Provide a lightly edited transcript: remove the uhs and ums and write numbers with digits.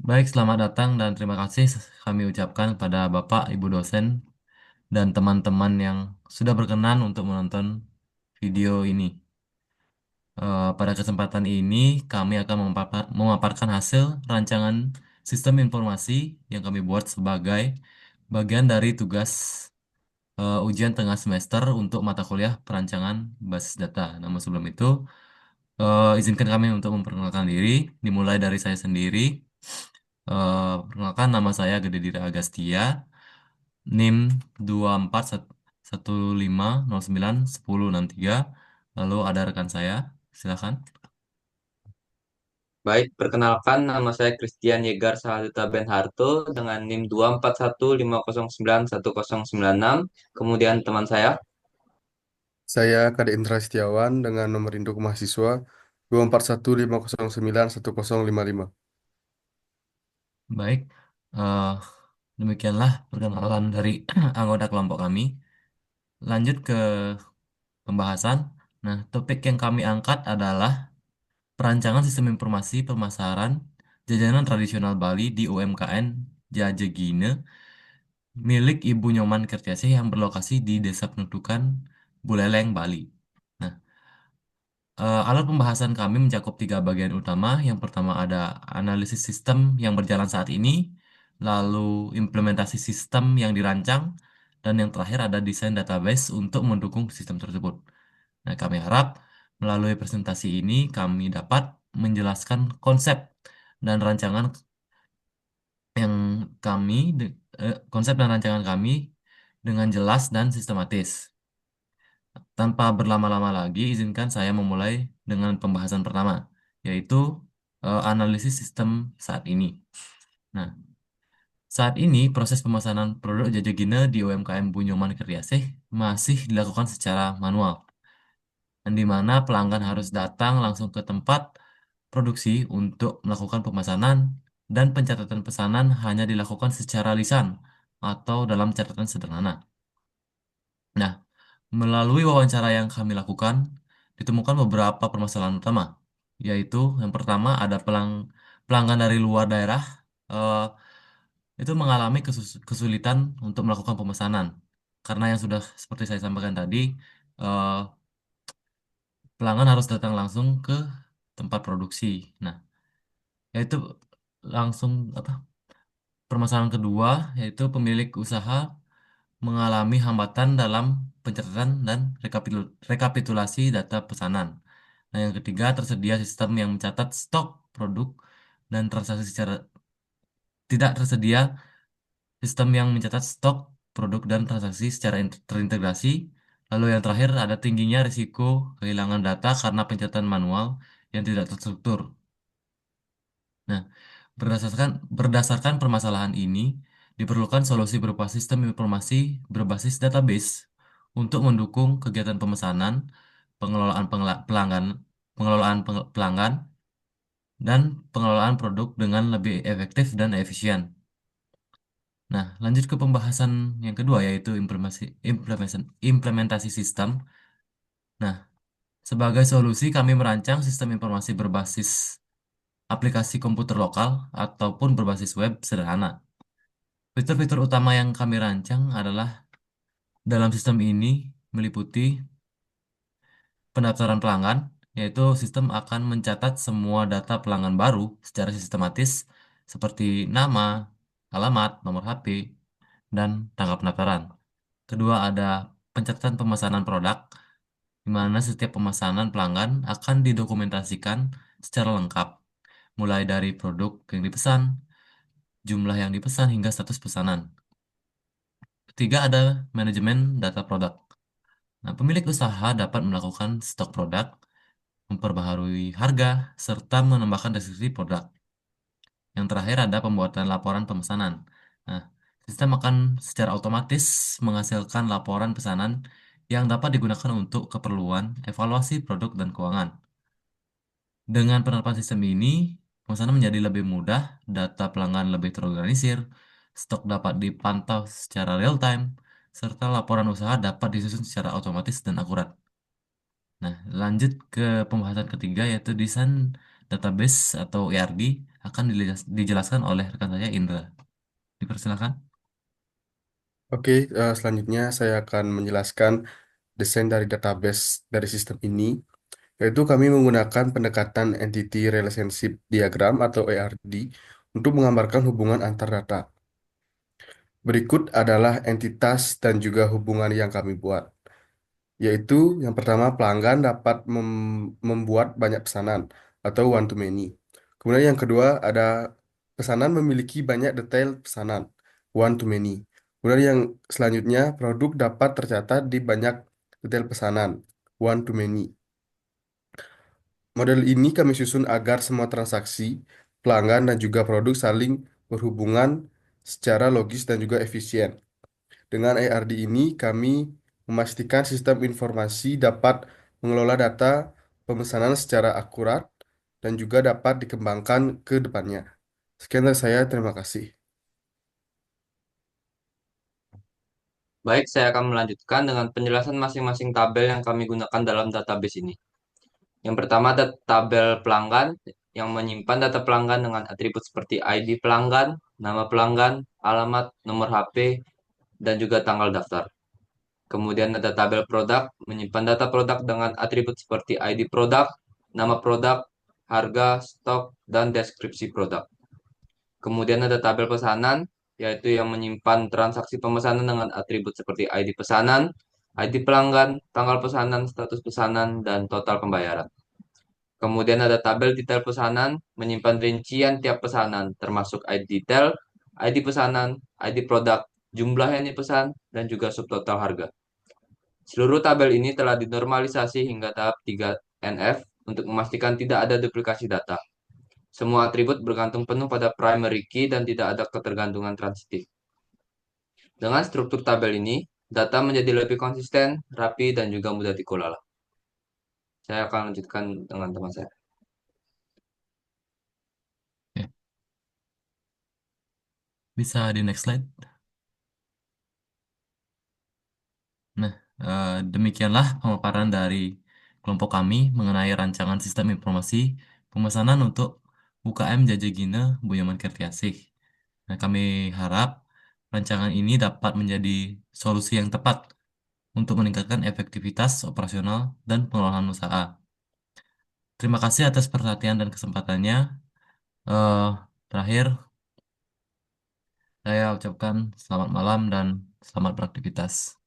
Baik, selamat datang dan terima kasih kami ucapkan kepada Bapak, Ibu dosen, dan teman-teman yang sudah berkenan untuk menonton video ini. Pada kesempatan ini, kami akan memaparkan hasil rancangan sistem informasi yang kami buat sebagai bagian dari tugas ujian tengah semester untuk mata kuliah perancangan basis data. Namun sebelum itu, izinkan kami untuk memperkenalkan diri, dimulai dari saya sendiri. Perkenalkan, nama saya Gede Dira Agastia, NIM 2415091063. Lalu ada rekan saya, silakan. Baik, perkenalkan nama saya Christian Yegar Sahaduta Benharto dengan NIM 241509109. Kemudian teman saya. Saya Kade Indra Setiawan dengan nomor induk mahasiswa 24150911055. Baik, eh, demikianlah perkenalan dari anggota kelompok kami. Lanjut ke pembahasan. Nah, topik yang kami angkat adalah perancangan sistem informasi pemasaran jajanan tradisional Bali di UMKM Jajegine milik Ibu Nyoman Kertiasih yang berlokasi di Desa Penutukan Buleleng, Bali. Nah, alat pembahasan kami mencakup tiga bagian utama. Yang pertama ada analisis sistem yang berjalan saat ini, lalu implementasi sistem yang dirancang, dan yang terakhir ada desain database untuk mendukung sistem tersebut. Nah, kami harap melalui presentasi ini kami dapat menjelaskan konsep dan rancangan yang konsep dan rancangan kami dengan jelas dan sistematis. Tanpa berlama-lama lagi, izinkan saya memulai dengan pembahasan pertama, yaitu analisis sistem saat ini. Nah, saat ini proses pemesanan produk Jajagina di UMKM Bunyoman Kriasih masih dilakukan secara manual, dan di mana pelanggan harus datang langsung ke tempat produksi untuk melakukan pemesanan dan pencatatan pesanan hanya dilakukan secara lisan atau dalam catatan sederhana. Nah, melalui wawancara yang kami lakukan, ditemukan beberapa permasalahan utama, yaitu yang pertama ada pelanggan dari luar daerah eh, itu mengalami kesulitan untuk melakukan pemesanan. Karena yang sudah seperti saya sampaikan tadi, eh, pelanggan harus datang langsung ke tempat produksi. Nah, yaitu langsung apa? Permasalahan kedua yaitu pemilik usaha mengalami hambatan dalam pencatatan dan rekapitulasi data pesanan. Nah, yang ketiga, tersedia sistem yang mencatat stok produk dan transaksi secara tidak tersedia sistem yang mencatat stok produk dan transaksi secara terintegrasi. Lalu yang terakhir ada tingginya risiko kehilangan data karena pencatatan manual yang tidak terstruktur. Nah, berdasarkan permasalahan ini, diperlukan solusi berupa sistem informasi berbasis database untuk mendukung kegiatan pemesanan, pengelolaan pelanggan, dan pengelolaan produk dengan lebih efektif dan efisien. Nah, lanjut ke pembahasan yang kedua yaitu implementasi sistem. Nah, sebagai solusi kami merancang sistem informasi berbasis aplikasi komputer lokal ataupun berbasis web sederhana. Fitur-fitur utama yang kami rancang adalah dalam sistem ini meliputi pendaftaran pelanggan, yaitu sistem akan mencatat semua data pelanggan baru secara sistematis seperti nama, alamat, nomor HP, dan tanggal pendaftaran. Kedua ada pencatatan pemesanan produk, di mana setiap pemesanan pelanggan akan didokumentasikan secara lengkap, mulai dari produk yang dipesan, jumlah yang dipesan, hingga status pesanan. Ketiga ada manajemen data produk. Nah, pemilik usaha dapat melakukan stok produk, memperbaharui harga, serta menambahkan deskripsi produk. Yang terakhir ada pembuatan laporan pemesanan. Nah, sistem akan secara otomatis menghasilkan laporan pesanan yang dapat digunakan untuk keperluan evaluasi produk dan keuangan. Dengan penerapan sistem ini, pemesanan menjadi lebih mudah, data pelanggan lebih terorganisir, stok dapat dipantau secara real time, serta laporan usaha dapat disusun secara otomatis dan akurat. Nah, lanjut ke pembahasan ketiga yaitu desain database atau ERD akan dijelaskan oleh rekan saya Indra. Dipersilakan. Oke, selanjutnya saya akan menjelaskan desain dari database dari sistem ini, yaitu kami menggunakan pendekatan Entity Relationship Diagram atau ERD untuk menggambarkan hubungan antar data. Berikut adalah entitas dan juga hubungan yang kami buat, yaitu yang pertama pelanggan dapat membuat banyak pesanan atau one to many. Kemudian yang kedua ada pesanan memiliki banyak detail pesanan, one to many. Kemudian yang selanjutnya produk dapat tercatat di banyak detail pesanan, one to many. Model ini kami susun agar semua transaksi, pelanggan dan juga produk saling berhubungan secara logis dan juga efisien. Dengan ARD ini, kami memastikan sistem informasi dapat mengelola data pemesanan secara akurat dan juga dapat dikembangkan ke depannya. Sekian dari saya, terima kasih. Baik, saya akan melanjutkan dengan penjelasan masing-masing tabel yang kami gunakan dalam database ini. Yang pertama ada tabel pelanggan yang menyimpan data pelanggan dengan atribut seperti ID pelanggan, nama pelanggan, alamat, nomor HP, dan juga tanggal daftar. Kemudian ada tabel produk, menyimpan data produk dengan atribut seperti ID produk, nama produk, harga, stok, dan deskripsi produk. Kemudian ada tabel pesanan, yaitu yang menyimpan transaksi pemesanan dengan atribut seperti ID pesanan, ID pelanggan, tanggal pesanan, status pesanan, dan total pembayaran. Kemudian ada tabel detail pesanan, menyimpan rincian tiap pesanan, termasuk ID detail, ID pesanan, ID produk, jumlah yang dipesan, dan juga subtotal harga. Seluruh tabel ini telah dinormalisasi hingga tahap 3NF untuk memastikan tidak ada duplikasi data. Semua atribut bergantung penuh pada primary key dan tidak ada ketergantungan transitif. Dengan struktur tabel ini, data menjadi lebih konsisten, rapi, dan juga mudah dikelola. Saya akan lanjutkan dengan teman saya. Oke. Bisa di next slide. Nah, demikianlah pemaparan dari kelompok kami mengenai rancangan sistem informasi pemesanan untuk UKM Jajagina Buyaman Kertiasih. Nah, kami harap rancangan ini dapat menjadi solusi yang tepat untuk meningkatkan efektivitas operasional dan pengelolaan usaha. Terima kasih atas perhatian dan kesempatannya. Eh, Terakhir, saya ucapkan selamat malam dan selamat beraktivitas.